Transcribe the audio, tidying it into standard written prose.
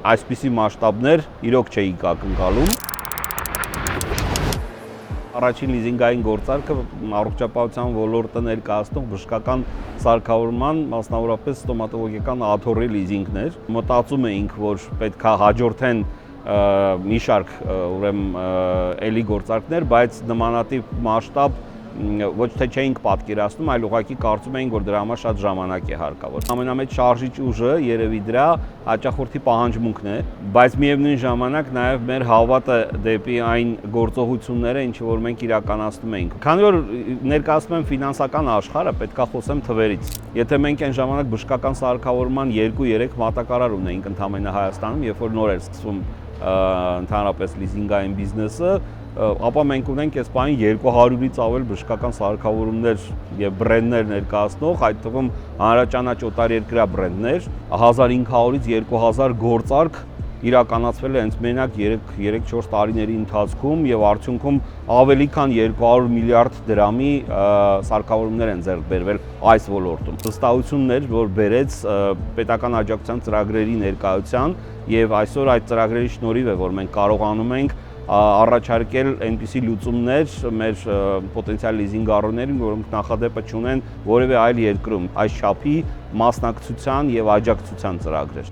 այսպիսի մասշտաբներ իրոք չէի ակնկալում։ Առաջին լիզինգային գործարքը առողջապահության ոլորտը ներկայացնող բժշկական սարքավորման, մասնավորապես ստոմատոլոգիական աթոռի լիզինգն էր։ Մտածում էինք, որ պետք է հաջորդեն մի շարք էլի գործարքներ, բայց նմանատիպ մասշտաբ ոչ թե չէինք պատկերացնում, այլ ուղղակի կարծում էինք, որ դրա համար շատ ժամանակ է հարկավոր։ Ամենամեծ շարժիչ ուժը երևի դրա հաճախորդի պահանջմունքն է, բայց միևնույն ժամանակ նաև մեր հավատը դեպի այն գործողությունները, ինչ որ մենք իրականացնում էինք։ Քանի որ ներկայացնում եմ ֆինանսական աշխարհը, պետք է խոսեմ թվերից։ Եթե մենք այն ժամանակ բժշկական սարքավորման 2-3 մատակարար ունեինք ընդամենը Հայաստանում, երբ որ նոր էր սկսվում ընդհանրապես լիզինգային բիզնեսը, ապա մենք ունենք այս բանի 200-ից ավել բժշկական սարքավորումներ եւ բրենդներ ներկայացնող, այդ թվում հանրաճանաչ օտարերկրյա բրենդներ, 1500-ից 2000 գործարք իրականացվել է հենց մենակ 3-4 տարիների ընթացքում եւ արդյունքում ավելի քան 200 միլիարդ դրամի սարքավորումներ են ձեռք բերվել այս ոլորտում։ Վստահությունն էր, որ բերեց պետական աջակցության ծրագրերի ներկայության եւ այսօր այդ ծրագրերի շնորհիվ է, որ մենք կարողանում ենք առաջարկել այնպիսի լուծումներ մեր պոտենցիալ լիզինգառուներին, որոնք նախադեպը չունեն որևէ այլ երկրում այս չափի մասնակցության եւ աջակցության ծրագրեր։